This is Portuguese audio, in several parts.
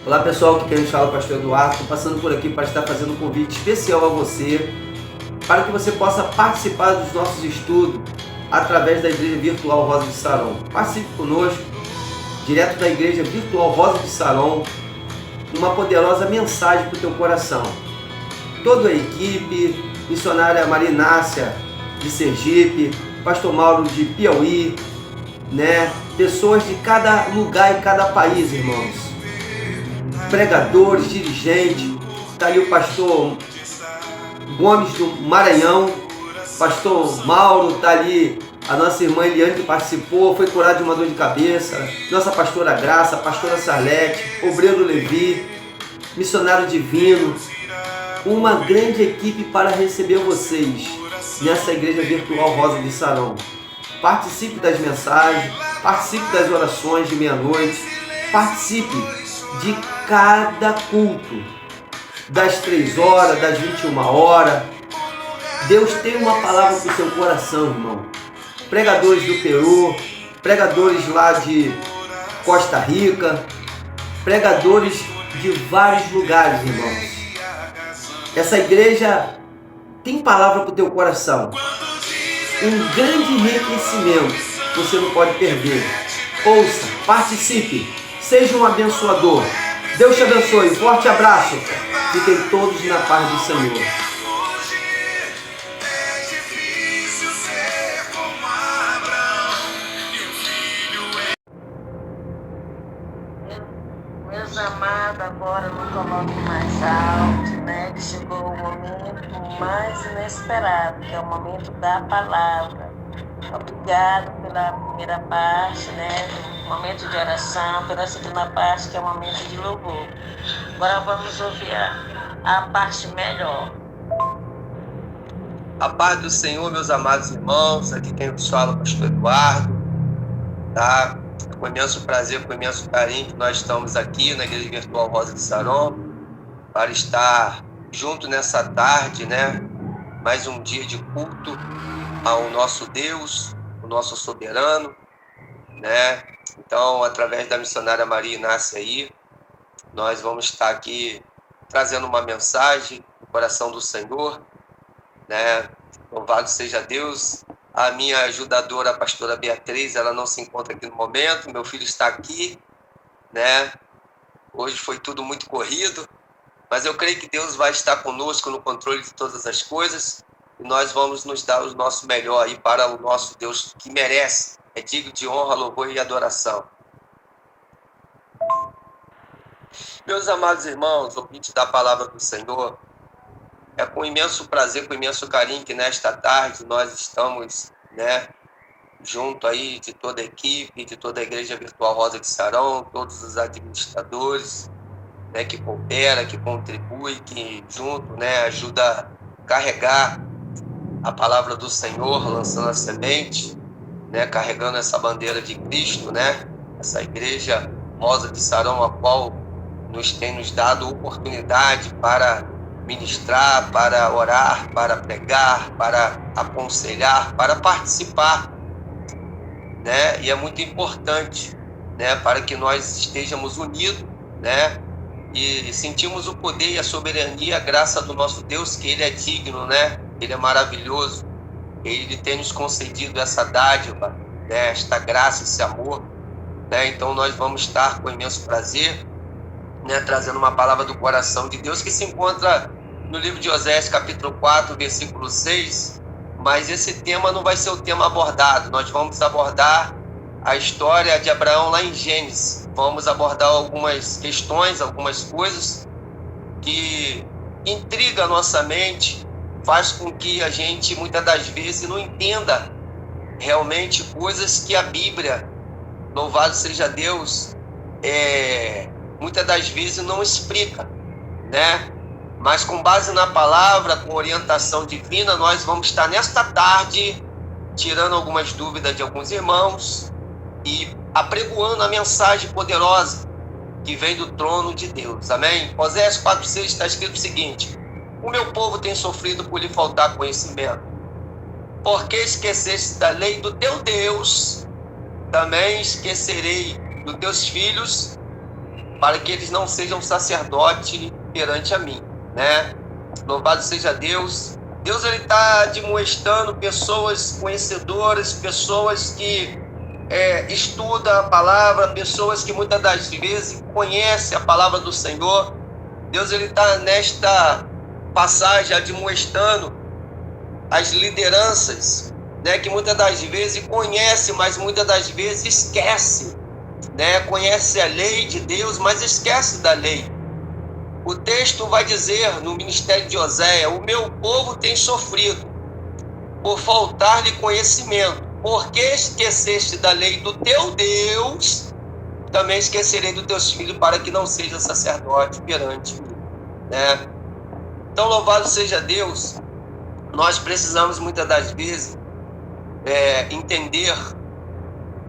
Olá pessoal, que quem nos fala é o pastor Eduardo, estou passando por aqui para estar fazendo um convite especial a você, para que você possa participar dos nossos estudos através da Igreja Virtual Rosa de Saron. Participe conosco, direto da Igreja Virtual Rosa de Saron, uma poderosa mensagem para o teu coração. Toda a equipe, missionária Maria Inácia de Sergipe, pastor Mauro de Piauí, pessoas de cada lugar e cada país, irmãos. Pregadores, dirigentes, está ali o pastor Gomes do Maranhão, pastor Mauro, está ali a nossa irmã Eliane que participou, foi curada de uma dor de cabeça, nossa pastora Graça, pastora Sarlete, obreiro Levi, missionário divino, uma grande equipe para receber vocês nessa igreja virtual Rosa de Saron. Participe das mensagens, participe das orações de meia-noite, participe de cada culto, das 3 horas, das 21 horas. Deus tem uma palavra para o seu coração, irmão. Pregadores do Peru, pregadores lá de Costa Rica, pregadores de vários lugares, irmãos. Essa igreja tem palavra para o teu coração. Um grande enriquecimento você não pode perder. Ouça, participe, seja um abençoador. Deus te abençoe. Forte abraço. Fiquem todos na paz do Senhor. Meus amados, agora não coloque mais alto, que chegou o momento mais inesperado, que é o momento da palavra. Obrigado pela primeira parte, momento de oração, pela segunda parte, que é o momento de louvor. Agora vamos ouvir a parte melhor. A paz do Senhor, meus amados irmãos, aqui quem vos fala é o pastor Eduardo, tá? Com imenso prazer, com imenso carinho que nós estamos aqui na Igreja Virtual Rosa de Saron para estar junto nessa tarde, mais um dia de culto ao nosso Deus, o nosso soberano, Então, através da missionária Maria Inácia aí, nós vamos estar aqui trazendo uma mensagem do coração do Senhor, Louvado seja Deus. A minha ajudadora, a pastora Beatriz, ela não se encontra aqui no momento, meu filho está aqui, Hoje foi tudo muito corrido, mas eu creio que Deus vai estar conosco no controle de todas as coisas e nós vamos nos dar o nosso melhor aí para o nosso Deus que merece, é digno de honra, louvor e adoração. Meus amados irmãos, ouvintes da palavra do Senhor, é com imenso prazer, com imenso carinho que nesta tarde nós estamos, junto aí de toda a equipe, de toda a Igreja Virtual Rosa de Saron, todos os administradores, que coopera, que contribui, que junto, ajuda a carregar a palavra do Senhor, lançando a semente, carregando essa bandeira de Cristo, essa Igreja Rosa de Saron, a qual tem nos dado oportunidade para ministrar, para orar, para pregar, para aconselhar, para participar, E é muito importante, para que nós estejamos unidos, E sentimos o poder e a soberania, a graça do nosso Deus, que Ele é digno, Ele é maravilhoso. Ele tem nos concedido essa dádiva, esta graça, esse amor, Então nós vamos estar com imenso prazer, trazendo uma palavra do coração de Deus que se encontra no livro de Oséias, capítulo 4, versículo 6, mas esse tema não vai ser o tema abordado. Nós vamos abordar a história de Abraão lá em Gênesis. Vamos abordar algumas questões, algumas coisas que intrigam a nossa mente, faz com que a gente, muitas das vezes, não entenda realmente coisas que a Bíblia, louvado seja Deus, muitas das vezes não explica, Mas com base na palavra, com orientação divina, nós vamos estar nesta tarde tirando algumas dúvidas de alguns irmãos e apregoando a mensagem poderosa que vem do trono de Deus. Amém? Oséias 4,6 está escrito o seguinte: o meu povo tem sofrido por lhe faltar conhecimento. Porque esqueceste da lei do teu Deus, também esquecerei dos teus filhos para que eles não sejam sacerdote perante a mim, né? Louvado seja Deus. Deus, ele está admoestando pessoas conhecedoras, pessoas que estudam a palavra, pessoas que muitas das vezes conhecem a palavra do Senhor. Deus, ele está nesta passagem admoestando as lideranças, né, que muitas das vezes conhecem, mas muitas das vezes esquece, né? Conhece a lei de Deus, mas esquece da lei. O texto vai dizer no ministério de Oséias: o meu povo tem sofrido por faltar-lhe conhecimento. Porque esqueceste da lei do teu Deus, também esquecerei dos teus filhos, para que não seja sacerdote perante mim, né? Então, louvado seja Deus. Nós precisamos muitas das vezes entender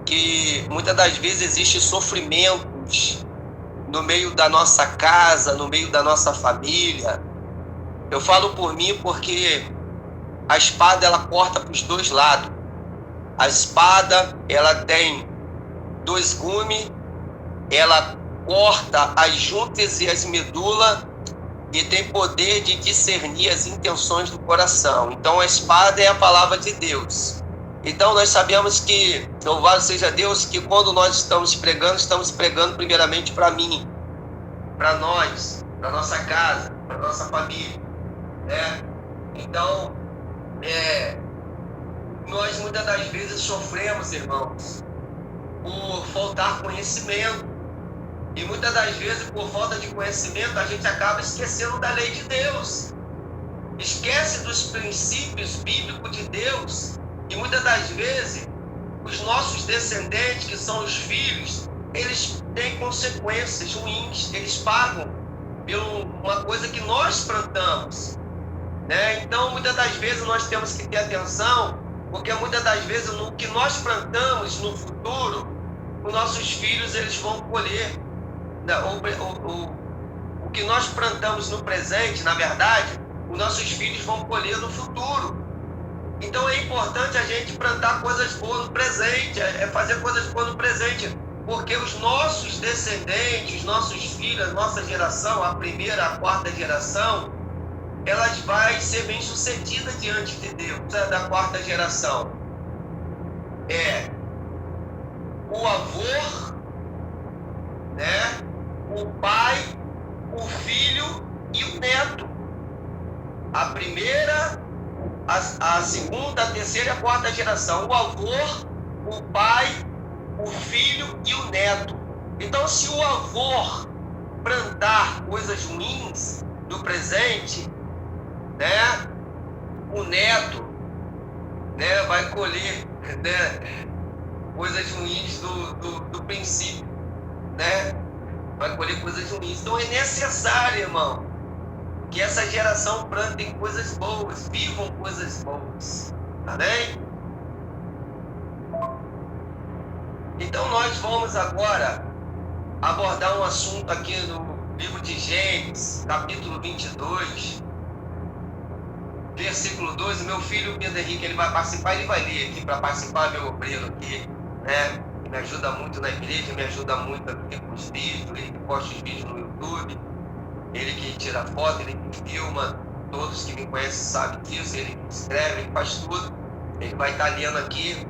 que muitas das vezes existe sofrimentos no meio da nossa casa, no meio da nossa família. Eu falo por mim porque a espada, ela corta para os dois lados. A espada, ela tem dois gumes, ela corta as juntas e as medulas e tem poder de discernir as intenções do coração. Então a espada é a palavra de Deus. Então nós sabemos que, louvado seja Deus, que quando nós estamos pregando primeiramente para mim, para nós, para nossa casa, para nossa família, né? Então, nós muitas das vezes sofremos, irmãos, por faltar conhecimento. E muitas das vezes, por falta de conhecimento, a gente acaba esquecendo da lei de Deus. Esquece dos princípios bíblicos de Deus. E muitas das vezes, os nossos descendentes, que são os filhos, eles têm consequências ruins. Eles pagam por uma coisa que nós plantamos, né? Então, muitas das vezes, nós temos que ter atenção, porque muitas das vezes, no que nós plantamos no futuro, os nossos filhos, eles vão colher. O que nós plantamos no presente, na verdade, os nossos filhos vão colher no futuro. Então é importante a gente plantar coisas boas no presente, fazer coisas boas no presente, porque os nossos descendentes, os nossos filhos, a nossa geração, a primeira, a quarta geração, elas vão ser bem-sucedidas diante de Deus. Da quarta geração o avô, né? O pai, o filho e o neto. A primeira, a segunda, a terceira e a quarta geração. O avô, o pai, o filho e o neto. Então, se o avô plantar coisas ruins no presente, né, o neto, né, vai colher, né, coisas ruins do princípio, né? Vai colher coisas ruins. Então é necessário, irmão, que essa geração plante coisas boas, vivam coisas boas. Amém? Então nós vamos agora abordar um assunto aqui no livro de Gênesis, capítulo 22, versículo 12. Meu filho Pedro Henrique, ele vai participar, ele vai ler aqui para participar, meu obreiro aqui, né? Me ajuda muito na igreja, me ajuda muito aqui com os vídeos, ele que posta os vídeos no YouTube, ele que tira foto, ele que filma, todos que me conhecem sabem disso, ele que escreve, ele faz tudo. Ele vai estar lendo aqui,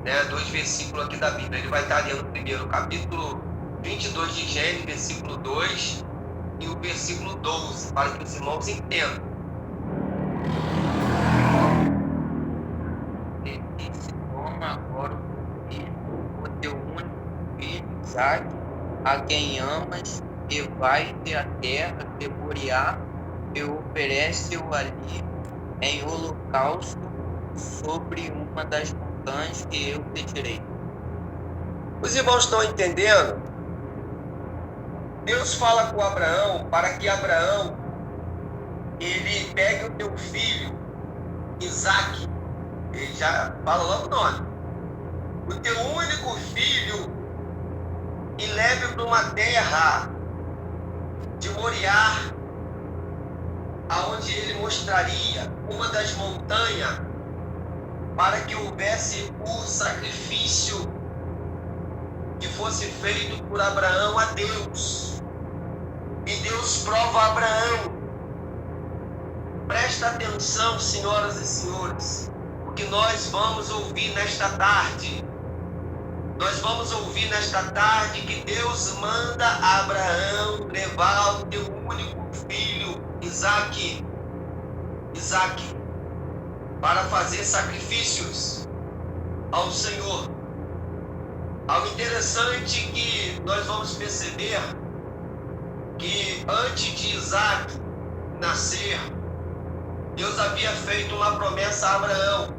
né, 2 versículos aqui da Bíblia. Ele vai estar lendo primeiro o capítulo 22 de Gênesis, versículo 2 e o versículo 12, para que os irmãos entendam. Ele disse: toma agora o teu único filho, Isaque, a quem amas, e vai-te à terra de Moriá, e oferece-o ali em holocausto sobre uma das montanhas que eu te direi. Os irmãos estão entendendo? Deus fala com Abraão para que Abraão ele pegue o teu filho Isaque. Ele já fala logo o nome. O teu único filho, e leve para uma terra de Moriá, aonde ele mostraria uma das montanhas, para que houvesse o sacrifício que fosse feito por Abraão a Deus. E Deus prova a Abraão. Presta atenção, senhoras e senhores, o que nós vamos ouvir nesta tarde. Nós vamos ouvir nesta tarde que Deus manda a Abraão levar o teu único filho, Isaque, para fazer sacrifícios ao Senhor. Algo interessante que nós vamos perceber que antes de Isaque nascer, Deus havia feito uma promessa a Abraão,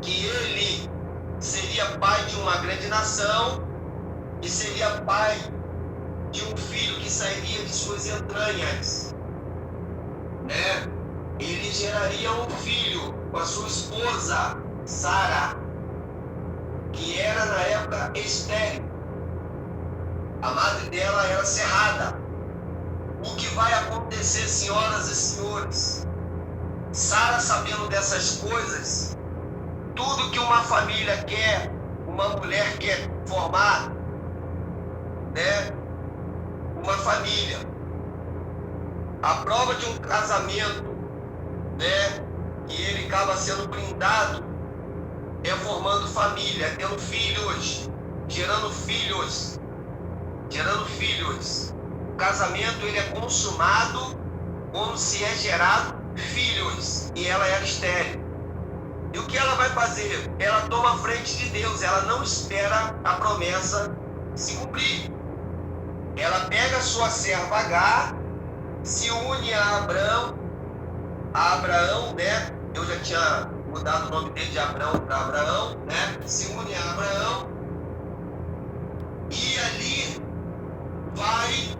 que ele seria pai de uma grande nação e seria pai de um filho que sairia de suas entranhas, né? Ele geraria um filho com a sua esposa, Sara, que era na época estéril. A madre dela era cerrada. O que vai acontecer, senhoras e senhores? Sara, sabendo dessas coisas, tudo que uma família quer, uma mulher quer formar, né? Uma família. A prova de um casamento, né? Que ele acaba sendo blindado, é formando família, tendo filhos, gerando filhos. O casamento, ele é consumado quando se é gerado filhos. E ela era estéril. E o que ela vai fazer? Ela toma a frente de Deus, ela não espera a promessa se cumprir. Ela pega a sua serva Agar, se une a Abraão, né? Eu já tinha mudado o nome dele de Abraão para Abraão, né? Se une a Abraão e ali vai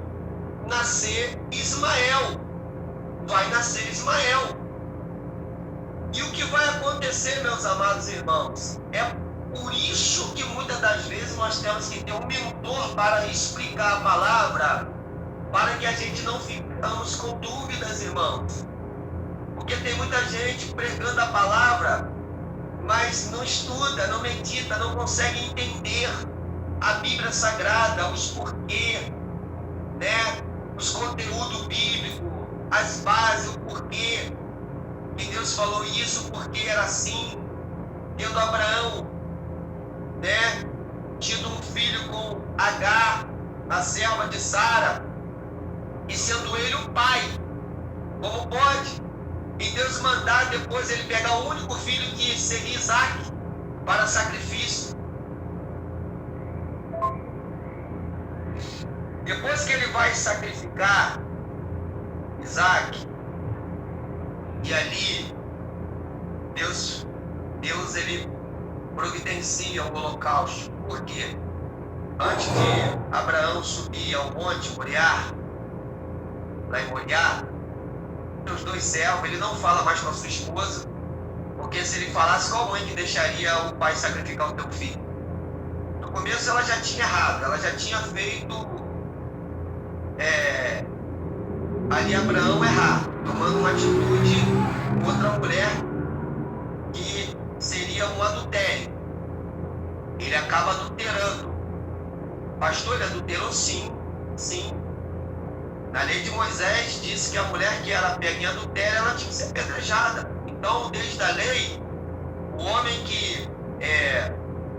nascer Ismael. E o que vai acontecer, meus amados irmãos? É por isso que muitas das vezes nós temos que ter um mentor para explicar a palavra, para que a gente não ficamos com dúvidas, irmãos. Porque tem muita gente pregando a palavra, mas não estuda, não medita, não consegue entender a Bíblia Sagrada, os porquê, né? Os conteúdos bíblicos, as bases, o porquê. E Deus falou isso porque era assim, tendo Abraão, né, tido um filho com Agar, a serva de Sara, e sendo ele o pai. Como pode? E Deus mandar depois ele pegar o único filho que seria Isaque para sacrifício. Depois que ele vai sacrificar Isaque, e ali Deus ele providencia o holocausto. Por quê? Antes de Abraão subir ao monte Moriá, lá em Moriá, os dois servos, ele não fala mais com a sua esposa, porque se ele falasse, qual mãe que deixaria o pai sacrificar o teu filho? No começo ela já tinha errado, ela já tinha feito ali Abraão errar, tomando uma atitude com outra mulher que seria um adultério. Ele acaba adulterando. Pastor, ele adulterou? Sim. Na lei de Moisés disse que a mulher que era pega em adultério, ela tinha que ser apedrejada. Então, desde a lei, o homem que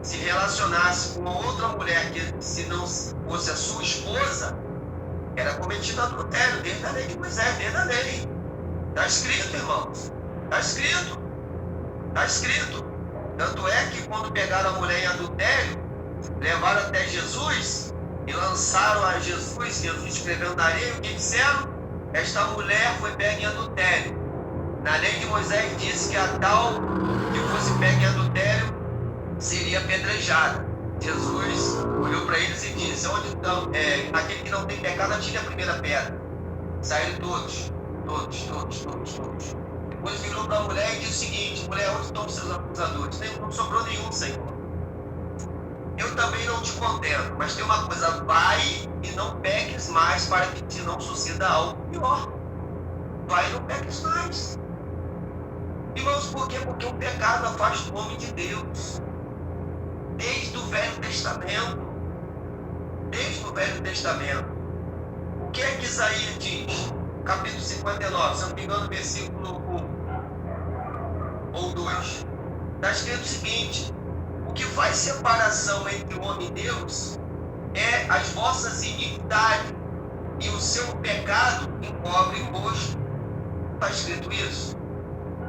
se relacionasse com outra mulher que se não fosse a sua esposa, era cometido adultério, desde a lei de Moisés, desde a lei. Está escrito, irmãos. Está escrito. Tanto é que quando pegaram a mulher em adultério, levaram até Jesus e lançaram a Jesus escrevendo na areia, o que disseram? Esta mulher foi pega em adultério. Na lei de Moisés disse que a tal que fosse pega em adultério seria apedrejada. Jesus olhou para eles e disse: onde estão? Aquele que não tem pecado, atire a primeira pedra. Saíram todos. Depois virou para a mulher e disse o seguinte: mulher, onde estão os seus acusadores? Não sobrou nenhum, Senhor. Eu também não te condeno, mas tem uma coisa: vai e não peques mais, para que te não suceda algo pior. Vai e não peques mais. Irmãos, por quê? Porque o pecado afasta o homem de Deus. Desde o Velho Testamento, desde o Velho Testamento. O que é que Isaías diz? Capítulo 59, se eu não me engano, versículo 1 ou 2. Está escrito o seguinte: o que faz separação entre o homem e Deus é as vossas iniquidades, e o seu pecado encobre o rosto. Está escrito isso?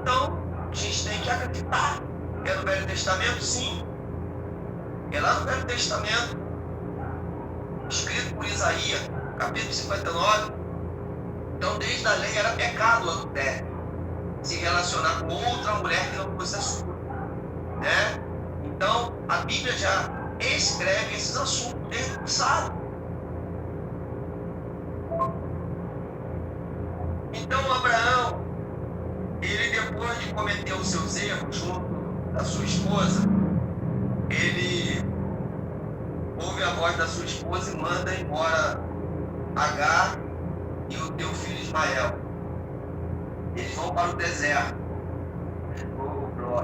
Então, a gente tem que acreditar. É no Velho Testamento? Sim. É lá no Velho Testamento, escrito por Isaías, capítulo 59. Então, desde a lei era pecado o adultério, se relacionar com outra mulher que não fosse a sua, né? Então, a Bíblia já escreve esses assuntos desde o passado. Então, Abraão, ele depois de cometer os seus erros junto da sua esposa, ele ouve a voz da sua esposa e manda embora Agar e o teu filho Ismael. Eles vão para o deserto.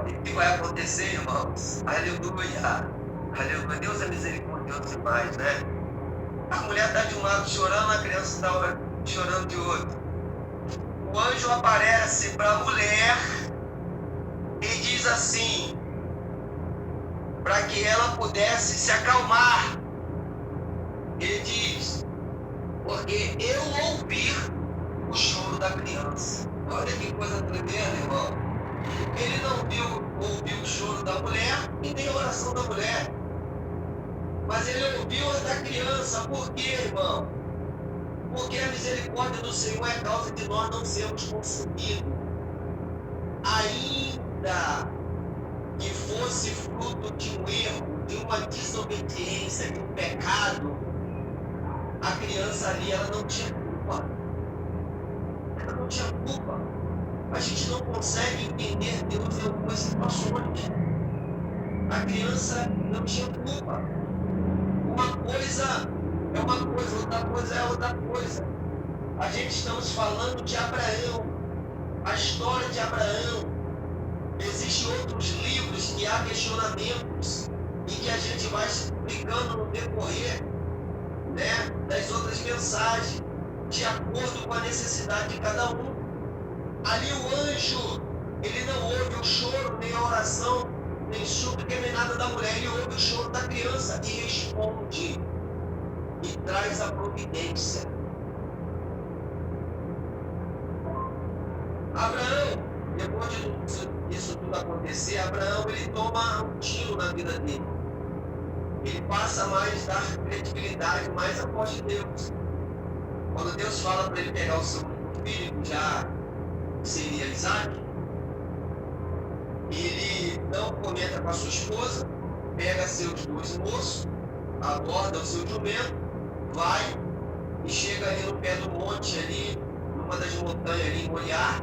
E o que vai acontecer, irmãos? Aleluia! Aleluia! Deus é misericordioso demais, né? A mulher está de um lado chorando, a criança está chorando de outro. O anjo aparece para a mulher e diz assim, para que ela pudesse se acalmar. Ele diz, porque eu ouvi o choro da criança. Olha que coisa tremenda, irmão. Ele não ouviu o choro da mulher e nem a oração da mulher. Mas ele ouviu a da criança. Por quê, irmão? Porque a misericórdia do Senhor é causa de nós não sermos consumidos. Ainda que fosse fruto de um erro, de uma desobediência, de um pecado, a criança ali, ela não tinha culpa. Ela não tinha culpa. A gente não consegue entender Deus em algumas situações. A criança não tinha culpa. Uma coisa é uma coisa, outra coisa é outra coisa. A gente estamos falando de Abraão, a história de Abraão. Existem outros livros que há questionamentos e que a gente vai explicando no decorrer, né, das outras mensagens, de acordo com a necessidade de cada um. Ali o anjo, ele não ouve o choro, nem a oração, nem súplica, nem nada da mulher. Ele ouve o choro da criança e responde. E traz a providência. Abraão, depois de isso tudo acontecer, Abraão, ele toma um tiro na vida dele. Ele passa a mais dar credibilidade, mais após de Deus. Quando Deus fala para ele pegar o seu filho, já seria Isaac, ele não comenta com a sua esposa, pega seus dois moços, aborda o seu jumento, vai e chega ali no pé do monte, ali, numa das montanhas ali em Moriá,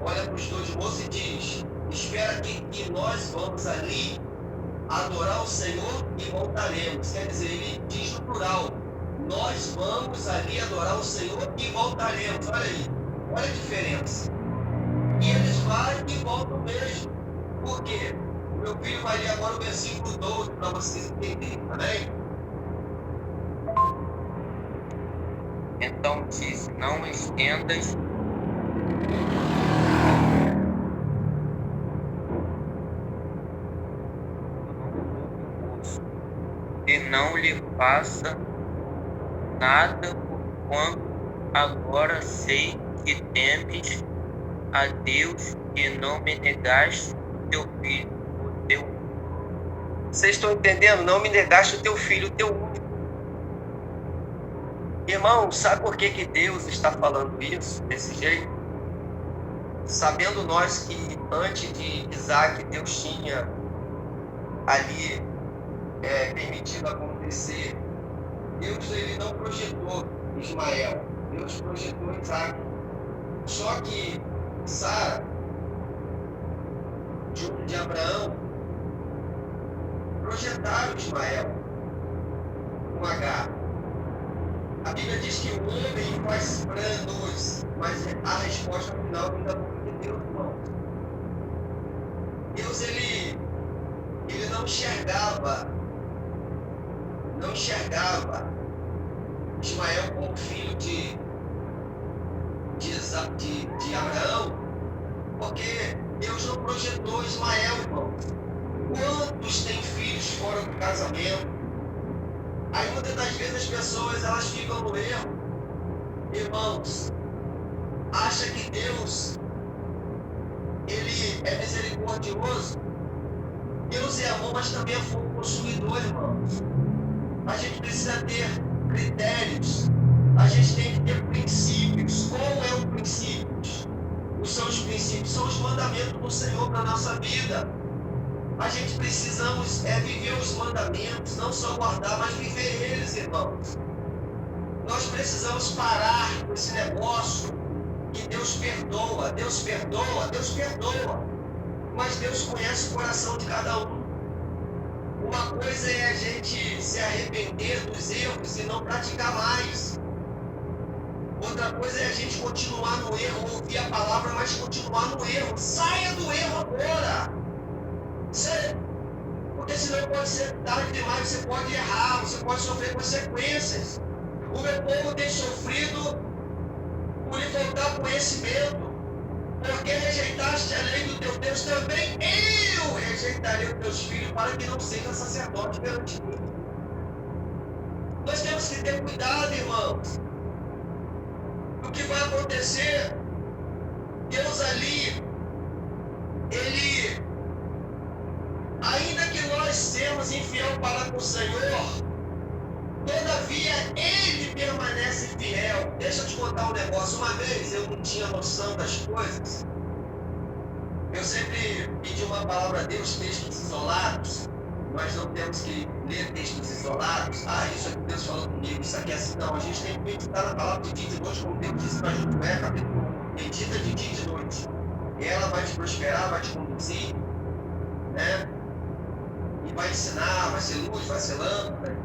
olha para os dois moços e diz, espera aqui que nós vamos ali adorar o Senhor e voltaremos. Quer dizer, ele diz no plural, nós vamos ali adorar o Senhor e voltaremos. Olha aí, olha a diferença. E eles vão e voltam mesmo. Por quê? O meu filho vai ler agora o versículo 12 para vocês entenderem, amém? Então disse, não estendas e não lhe faça nada, porquanto agora sei que temes a Deus e não me negaste teu filho, o teu. Vocês estão entendendo? Não me negaste o teu filho, o teu único. Irmão, sabe por que Deus está falando isso, desse jeito? Sabendo nós que antes de Isaac, Deus tinha ali permitido acontecer. Deus, ele não projetou Ismael, Deus projetou Isaac. Só que Sara, junto de Abraão, projetaram Ismael com Agar. A Bíblia diz que o homem faz planos, mas a resposta final vem da boca de Deus, irmão. Deus, ele não enxergava não enxergava Ismael como filho de Abraão, porque Deus não projetou Ismael, irmão. Quantos têm filhos fora do casamento? Aí muitas das vezes as pessoas elas ficam no erro, irmãos, acha que Deus ele é misericordioso. Deus é amor, mas também é fogo consumidor, irmãos. A gente precisa ter critérios, a gente tem que ter princípios. Qual é o princípio? São os princípios, são os mandamentos do Senhor para a nossa vida. A gente precisamos viver os mandamentos, não só guardar, mas viver eles, irmãos. Nós precisamos parar com esse negócio que Deus perdoa, Deus perdoa, Deus perdoa. Mas Deus conhece o coração de cada um. Uma coisa é a gente se arrepender dos erros e não praticar mais. Outra coisa é a gente continuar no erro, ouvir a palavra, mas continuar no erro. Saia do erro agora. Sério. Porque senão pode ser tarde demais, você pode errar, você pode sofrer consequências. O meu povo tem sofrido por lhe faltar conhecimento. Porque rejeitaste a lei do teu Deus, também eu rejeitarei os teus filhos para que não sejam sacerdotes perante mim. Nós temos que ter cuidado, irmãos. O que vai acontecer? Deus ali, Ele, ainda que nós sejamos infiel para com o Senhor, todavia Ele permanece fiel. Deixa eu te contar um negócio. Uma vez eu não tinha noção das coisas. Eu sempre pedi uma palavra a Deus, textos isolados. Nós não temos que ler textos isolados. Isso aqui Deus falou comigo, isso aqui é assim. Não, a gente tem que meditar na palavra de dia e de noite, como Deus disse para Josué, capítulo 1. Medita de dia e de noite. E ela vai te prosperar, vai te conduzir, né? E vai ensinar, vai ser luz, vai ser lâmpada,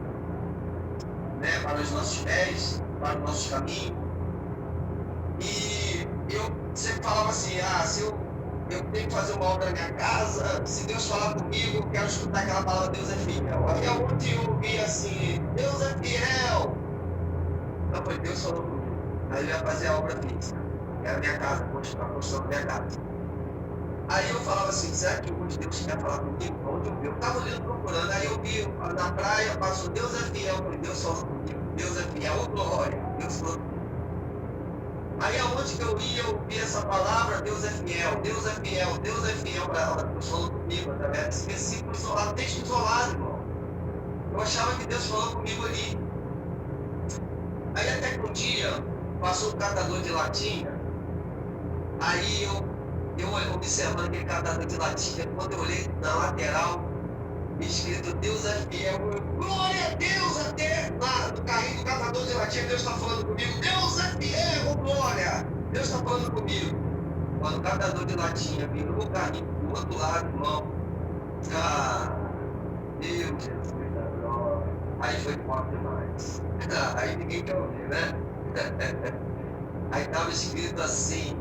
né? Para os nossos pés, para os nossos caminhos. E eu sempre falava assim, se eu tenho que fazer uma obra na minha casa, se Deus falar comigo, eu quero escutar aquela palavra, Deus é fiel. Aí ontem eu ouvi assim, Deus é fiel. Não, foi Deus falou comigo. Aí eu ia fazer a obra física, que era a minha casa, a construção da minha casa. Aí eu falava assim, será que hoje Deus quer falar comigo? Onde eu vi? Eu estava olhando, procurando, aí eu vi na praia, passou, Deus é fiel. Eu falei, Deus falou comigo, Deus é fiel, ô glória, Deus falou comigo. Aí aonde que eu ia, eu ouvia essa palavra, Deus é fiel, Deus é fiel, Deus é fiel para ela. Deus falou comigo, através desse versículo isolado, texto isolado, irmão. Eu achava que Deus falou comigo ali. Aí até que um dia, passou um catador de latinha, aí eu observando aquele catador de latinha, quando eu olhei na lateral, escrito Deus é fiel, glória a Deus, até lá no carrinho do catador de latinha, Deus está falando comigo, Deus é fiel, glória, Deus está falando comigo. Quando o catador de latinha virou o carrinho do outro lado, irmão, Deus, Jesus, glória. Aí foi forte demais. Aí ninguém quer ouvir, né? Aí estava escrito assim,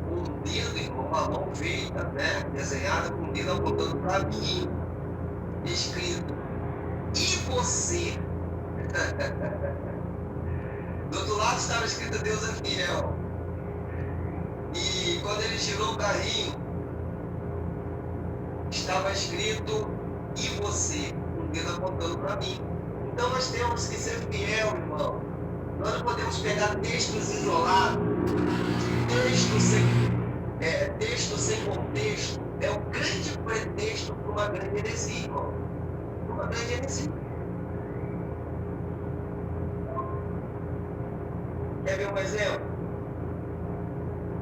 um dedo, irmão, uma mão feita, né? Desenhada com um dedo apontando para mim. Escrito, e você? Do outro lado estava escrito Deus é fiel. E quando ele girou o carrinho, estava escrito, e você? Um dedo apontando para mim. Então nós temos que ser fiel, irmão. Nós não podemos pegar textos isolados, texto sem contexto. É um grande pretexto para uma grande heresia, irmão. Uma grande heresia. Quer ver um exemplo?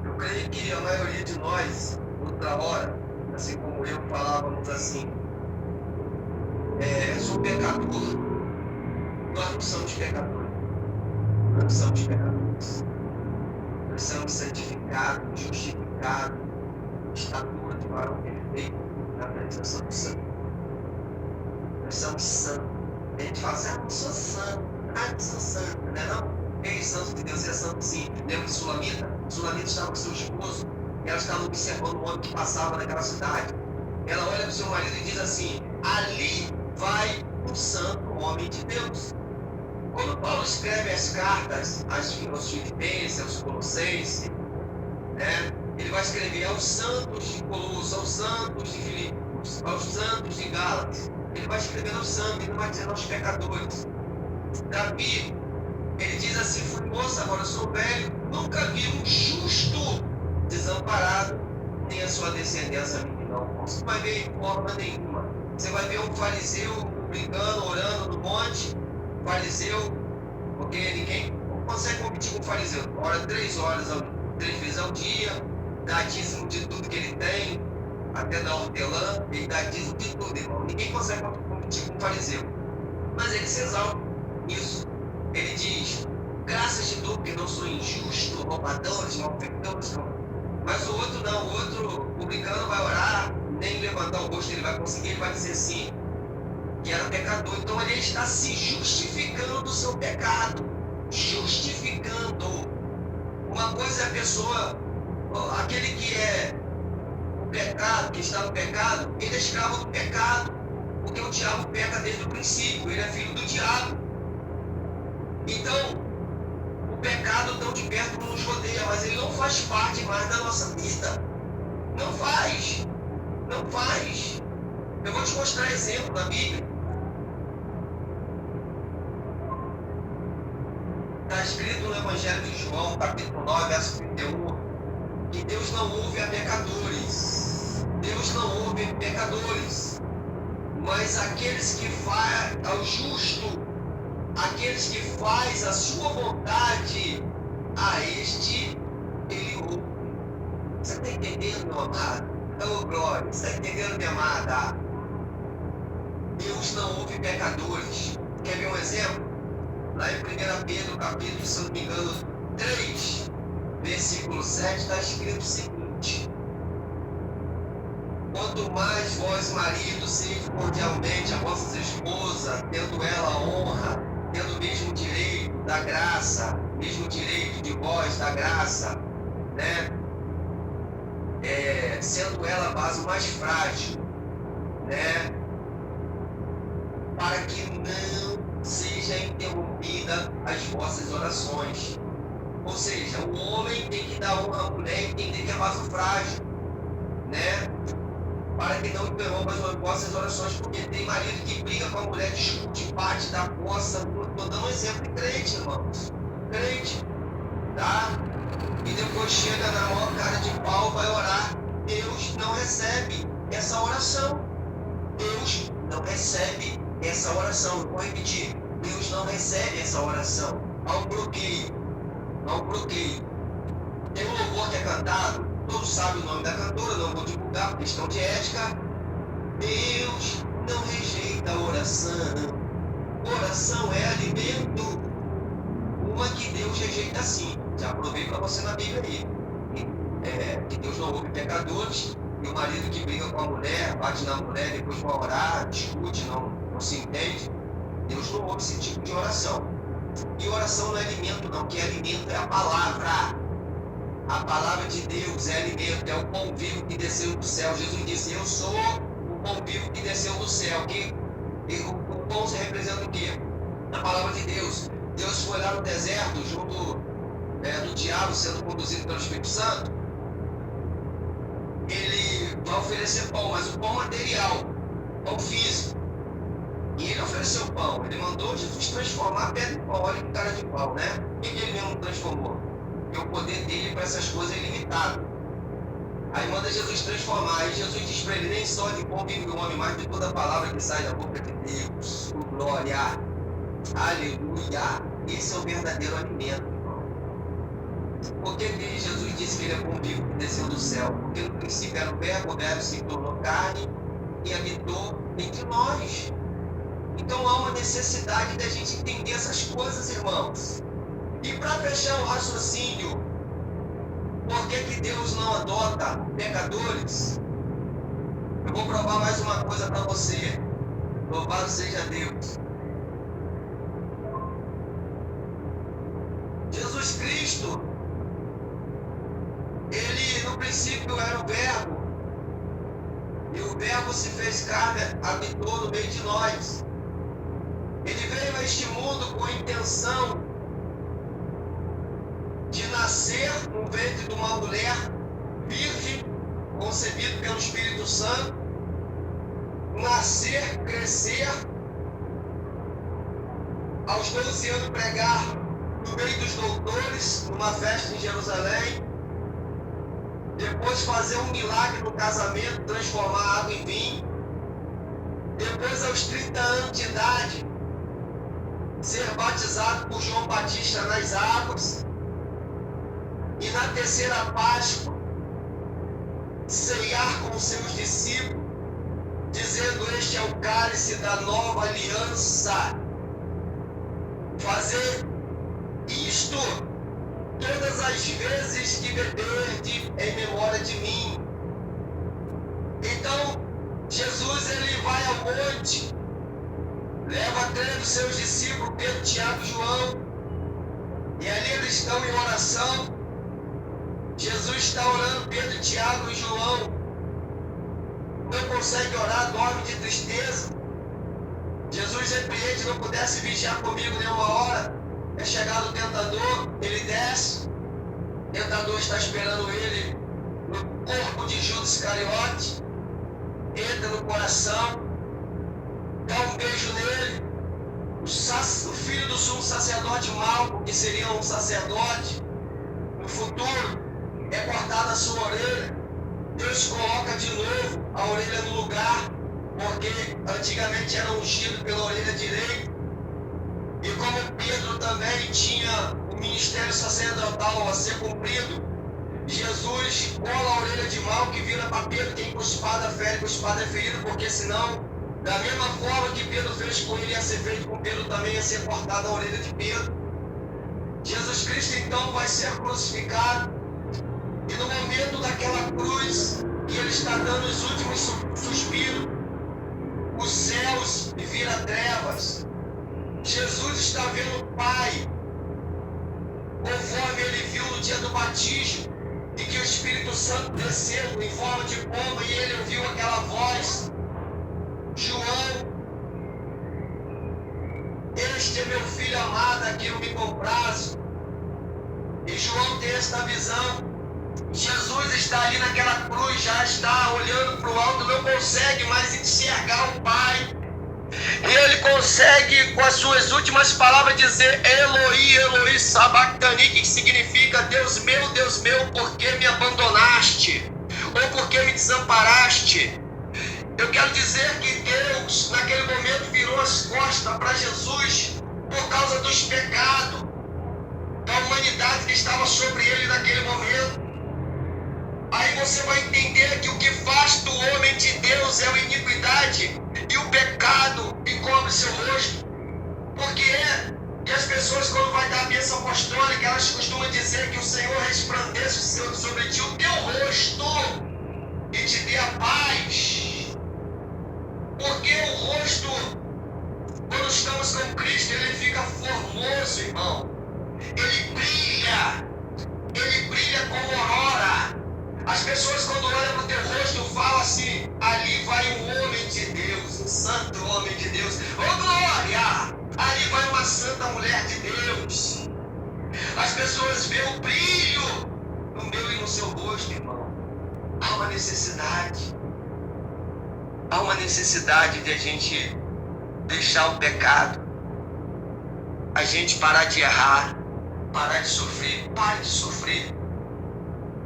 Eu creio que a maioria de nós, outra hora, assim como eu, falávamos assim, sou pecador. Nós não somos pecadores. Nós não somos pecadores. Nós somos santificados, justificados, estatura de varão perfeito na realização do santo. Nós somos santos. A gente fala assim, não sou santo. Não sou santo, né? Não? Ei, santo de Deus é santo sim. Lembra de Sulamita? Sulamita estava com seu esposo e ela estava observando um homem que passava naquela cidade. Ela olha para o seu marido e diz assim, ali vai um santo homem de Deus. Quando Paulo escreve as cartas aos Filipenses, aos Colossenses, né, ele vai escrever aos santos de Colossos, aos santos de Filipos, aos santos de Gálatas. Ele vai escrever aos santos, ele não vai dizer aos pecadores. Davi, ele diz assim: fui moço, agora sou velho, nunca vi um justo desamparado, nem a sua descendência menina. Você vai ver em forma nenhuma. Você vai ver um fariseu brincando, orando no monte, fariseu, porque ninguém consegue competir com um fariseu. Ora 3 vezes ao dia, dá dízimo de tudo que ele tem, até da hortelã, ele dá dízimo de tudo, irmão. Ninguém consegue competir com um fariseu. Mas ele se exalta nisso. Ele diz: graças te dou porque não sou injusto, roubadores, malfeitores, não. Mas o outro não, o outro publicano vai orar, nem levantar o rosto ele vai conseguir, ele vai dizer sim, que era pecador. Então ele está se justificando do seu pecado. Justificando. Uma coisa é a pessoa, aquele que é o pecado, que está no pecado, ele é escravo do pecado, porque o diabo peca desde o princípio, ele é filho do diabo. Então, o pecado tão de perto não nos rodeia, mas ele não faz parte mais da nossa vida. Não faz. Não faz. Eu vou te mostrar exemplo na Bíblia. Está escrito no Evangelho de João, capítulo 9, verso 31, que Deus não ouve a pecadores. Deus não ouve pecadores. Mas aqueles que fazem ao justo, aqueles que faz a sua vontade, a este ele ouve. Você está entendendo, meu amado? Oh, glória. Você está entendendo, minha amada? Deus não ouve pecadores. Quer ver um exemplo? Lá em 1 Pedro, capítulo, se não me engano, 3, versículo 7, está escrito o seguinte: quanto mais vós, maridos, sede cordialmente a vossas esposas, tendo ela honra, tendo o mesmo direito da graça, mesmo direito de vós da graça, né? Sendo ela a base mais frágil, né? Para que não seja interrompida as vossas orações. Ou seja, o homem tem que dar honra à mulher e entender que é vaso frágil, né? Para que não interrompa as vossas orações, porque tem marido que briga com a mulher, discute, bate, dá coça. Estou dando um exemplo de crente, irmãos. Crente, tá? E depois chega na maior cara de pau, vai orar. Deus não recebe essa oração. Deus não recebe essa oração. Vou repetir. Deus não recebe essa oração. Há um bloqueio. Há um bloqueio. Tem um louvor que é cantado, todos sabem o nome da cantora, não vou divulgar por questão de ética. Deus não rejeita a oração. Oração é alimento. Uma que Deus rejeita sim. Já provei para você na Bíblia aí. Que Deus não ouve pecadores. E o marido que briga com a mulher, bate na mulher, depois vai orar, discute, não se entende. Deus não ouve esse tipo de oração. E oração não é alimento não, que alimento é a palavra. A palavra de Deus é alimento, é o pão vivo que desceu do céu. Jesus disse: eu sou o pão vivo que desceu do céu. O pão se representa o quê? A palavra de Deus. Deus foi lá no deserto, junto do diabo, sendo conduzido pelo Espírito Santo. Ele vai oferecer pão, mas o pão material, pão físico. E ele ofereceu o pão. Ele mandou Jesus transformar a pedra em pão. Olha que cara de pau, né? O que ele mesmo transformou? Porque o poder dele para essas coisas é ilimitado. Aí manda Jesus transformar. Aí Jesus diz para ele: nem só de pão vive o homem, mas de toda palavra que sai da boca de Deus. Glória. Aleluia. Esse é o verdadeiro alimento, irmão. Por que Jesus disse que ele é pão vivo que desceu do céu? Porque no princípio era o verbo se tornou carne e habitou entre nós. Então há uma necessidade da gente entender essas coisas, irmãos. E para fechar o raciocínio, por que Deus não adota pecadores? Eu vou provar mais uma coisa para você. Louvado seja Deus. Jesus Cristo, ele no princípio era o verbo. E o verbo se fez carne, habitou no meio de nós. este mundo com a intenção de nascer no ventre de uma mulher virgem, concebido pelo Espírito Santo, nascer, crescer, aos 12 anos pregar no meio dos doutores, numa festa em Jerusalém, depois fazer um milagre no casamento, transformar água em vinho, depois aos 30 anos de idade, ser batizado por João Batista nas águas, e na terceira Páscoa, ceiar com seus discípulos, dizendo: este é o cálice da nova aliança. Fazer isto todas as vezes que beberdes em memória de mim. Então, Jesus ele vai ao monte, leva 3 dos seus discípulos, Pedro, Tiago e João, e ali eles estão em oração. Jesus está orando, Pedro, Tiago e João não consegue orar, dorme de tristeza. Jesus repreende: não pudesse vigiar comigo nenhuma hora. É chegado o tentador, ele desce, o tentador está esperando ele no corpo de Judas Iscariote, entra no coração, dá um beijo nele. O filho do sumo sacerdote Malco, que seria um sacerdote no futuro, é cortada a sua orelha. Deus coloca de novo a orelha no lugar, porque antigamente era ungido pela orelha direita. E como Pedro também tinha o ministério sacerdotal a ser cumprido, Jesus cola a orelha de Malco e vira para Pedro: quem com espada fere, com espada é ferido, porque senão, da mesma forma que Pedro fez com ele, ia ser feito com Pedro também, ia ser cortada a orelha de Pedro. Jesus Cristo então vai ser crucificado, e no momento daquela cruz, que ele está dando os últimos suspiros, os céus vira trevas. Jesus está vendo o Pai, conforme ele viu no dia do batismo, e que o Espírito Santo desceu em forma de pomba, e ele ouviu aquela voz: João, este é meu filho amado, a quem eu me comprazo. E João tem esta visão. Jesus está ali naquela cruz, já está olhando para o alto, não consegue mais enxergar o Pai. E ele consegue, com as suas últimas palavras, dizer: Eloi, Eloi, sabachthani, que significa: Deus meu, por que me abandonaste? Ou por que me desamparaste? Eu quero dizer que Deus, naquele momento, virou as costas para Jesus por causa dos pecados da humanidade que estava sobre ele naquele momento. Aí você vai entender que o que faz do homem de Deus é a iniquidade, e o pecado encobre seu rosto. Porque que as pessoas, quando vai dar a bênção apostólica, elas costumam dizer que o Senhor resplandeça sobre ti o teu rosto e te dê a paz. Porque o rosto, quando estamos com Cristo, ele fica formoso, irmão. Ele brilha como aurora. As pessoas, quando olham para o teu rosto, falam assim: ali vai um homem de Deus, um santo homem de Deus. Oh glória! Ali vai uma santa mulher de Deus. As pessoas veem o brilho no meu e no seu rosto, irmão. Há uma necessidade. Há uma necessidade de a gente deixar o pecado, a gente parar de errar, parar de sofrer. Pare de sofrer.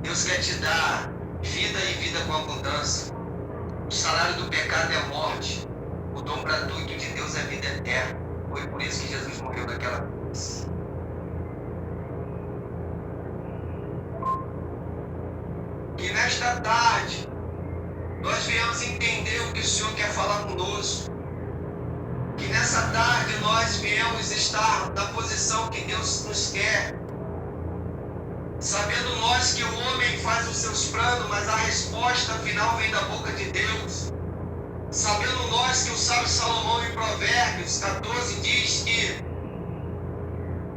Deus quer te dar vida e vida com abundância. O salário do pecado é a morte. O dom gratuito de Deus é vida eterna. Foi por isso que Jesus morreu naquela cruz. E nesta tarde, nós viemos entender o que o Senhor quer falar conosco. Que nessa tarde nós viemos estar na posição que Deus nos quer. Sabendo nós que o homem faz os seus planos, mas a resposta final vem da boca de Deus. Sabendo nós que o sábio Salomão em Provérbios 14 diz que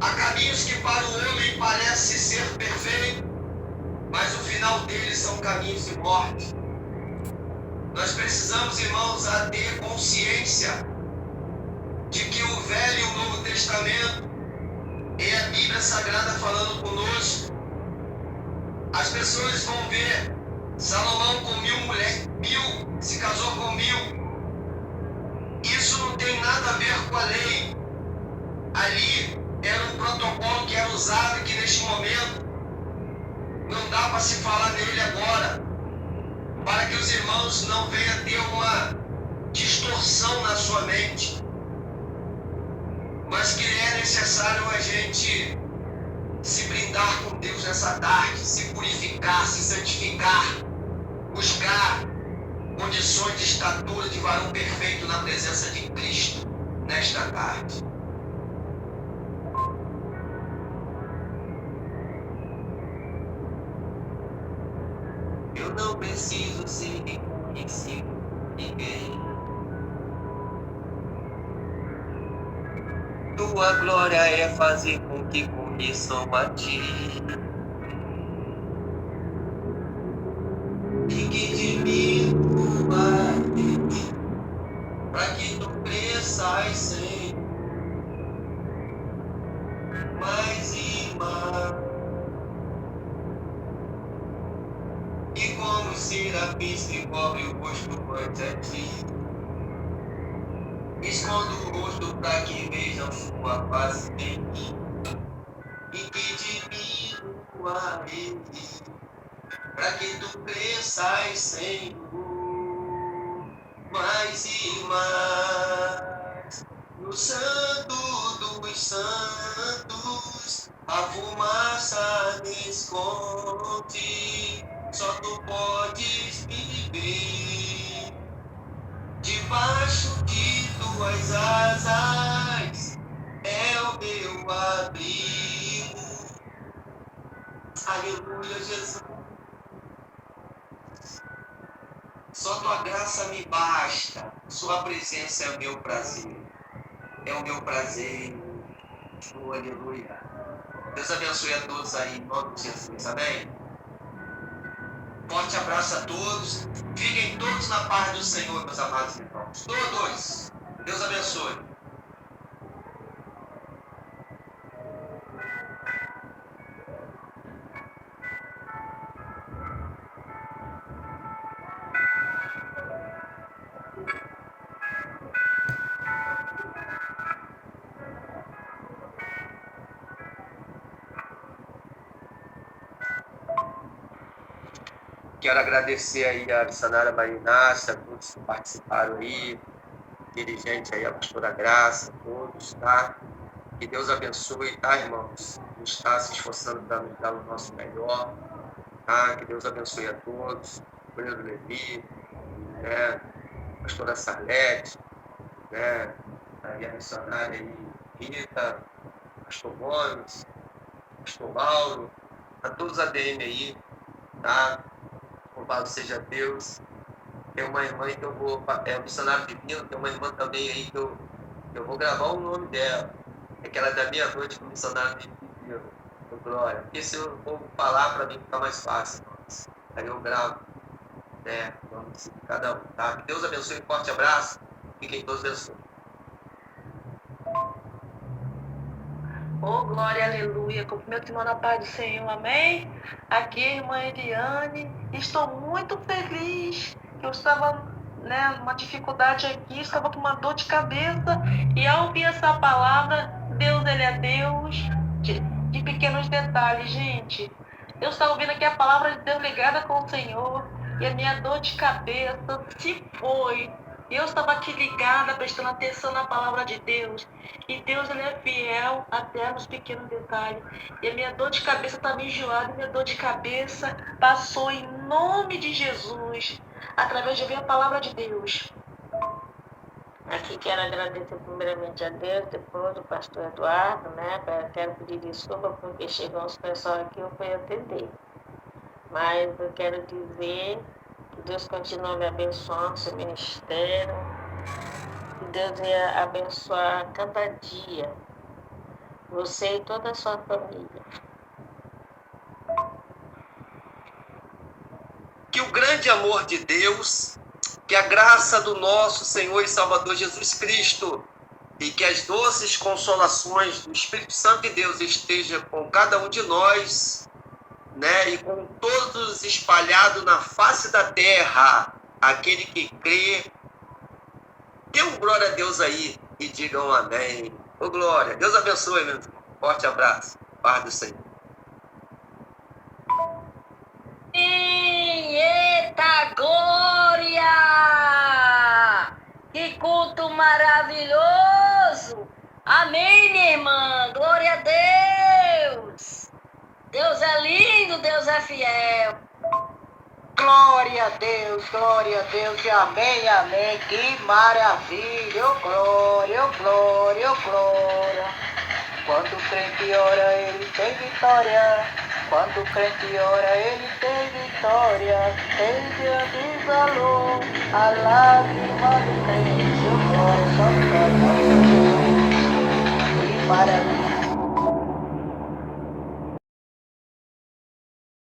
há caminhos que para o homem parece ser perfeito, mas o final deles são caminhos de morte. Nós precisamos, irmãos, a ter consciência de que o Velho e o Novo Testamento, e a Bíblia Sagrada falando conosco, as pessoas vão ver Salomão com 1000 mulheres, se casou com 1000. Isso não tem nada a ver com a lei. Ali era um protocolo que era usado, que neste momento não dá para se falar nele agora, para que os irmãos não venham ter uma distorção na sua mente, mas que é necessário a gente se brindar com Deus nessa tarde, se purificar, se santificar, buscar condições de estatura de varão perfeito na presença de Cristo nesta tarde. Eu não preciso ser reconhecido por ninguém. Tua glória é fazer com que conheçam a Ti. E que de mim tu vais, para que tu cresças sempre mais e mais. E como os serafins que cobre o rosto ante a Ti, escondo o rosto para que vejam sua face em mim, e que diminua eles, para que tu cresças, Senhor, mais e mais. No Santo dos Santos, a fumaça me esconde, só tu podes me ver. Debaixo de tuas asas é o meu abrigo. Aleluia, Jesus. Só tua graça me basta. Sua presença é o meu prazer. É o meu prazer. Oh, aleluia. Deus abençoe a todos aí, em nome de Jesus. Amém? Forte abraço a todos. Fiquem todos na paz do Senhor, meus amados irmãos. Todos. Deus abençoe. Quero agradecer aí a missionária Marinácia, a todos que participaram aí, dirigente aí, a pastora Graça, todos, tá? Que Deus abençoe, tá, irmãos? A gente está se esforçando para nos dar o nosso melhor, tá? Que Deus abençoe a todos, o Bruno Levi, né? A pastora Sarlete, né? Aí a missionária aí, Rita, pastor Gomes, pastor Mauro, a todos a ADM aí, tá? Louvado seja Deus. Tem uma irmã que eu vou, é um missionário divino, tem uma irmã também aí que eu vou gravar o nome dela. É que ela é da meia-noite com o missionário divino. Glória. Porque se eu for falar, para mim fica mais fácil. Aí eu gravo, né? Vamos cada um, tá? Que Deus abençoe, um forte abraço. Fiquem todos abençoados. Oh, glória, aleluia. Cumprimento irmão na paz do Senhor, amém? Aqui, irmã Eliane, estou muito feliz. Eu estava, numa dificuldade aqui, estava com uma dor de cabeça, e ao ouvir essa palavra, Deus, Ele é Deus de pequenos detalhes, gente. Eu estava ouvindo aqui a palavra de Deus ligada com o Senhor, e a minha dor de cabeça se foi. Eu estava aqui ligada, prestando atenção na palavra de Deus. E Deus, Ele é fiel até nos pequenos detalhes. E a minha dor de cabeça estava enjoada. Minha dor de cabeça passou em nome de Jesus, através de ouvir a palavra de Deus. Aqui quero agradecer primeiramente a Deus, depois o pastor Eduardo, Quero pedir desculpa porque chegou uns pessoal aqui, eu fui atender. Mas eu quero dizer que Deus continue me abençoando, seu ministério. Que Deus ia abençoar cada dia você e toda a sua família. Que o grande amor de Deus, que a graça do nosso Senhor e Salvador Jesus Cristo e que as doces consolações do Espírito Santo de Deus esteja com cada um de nós, né? E com todos espalhados na face da terra. Aquele que crê, dê um glória a Deus aí e digam amém. Ô glória, Deus abençoe, meu irmão. Forte abraço, paz do Senhor. Eita glória! Que culto maravilhoso! Amém, minha irmã! Glória a Deus! Deus é lindo, Deus é fiel. Glória a Deus, e amém, amém, que maravilha, oh glória, oh glória, oh glória. Quando o crente ora, ele tem vitória, quando o crente ora, ele tem vitória, tem grande valor, a lágrima do crente, oh glória, só para Deus, que maravilha.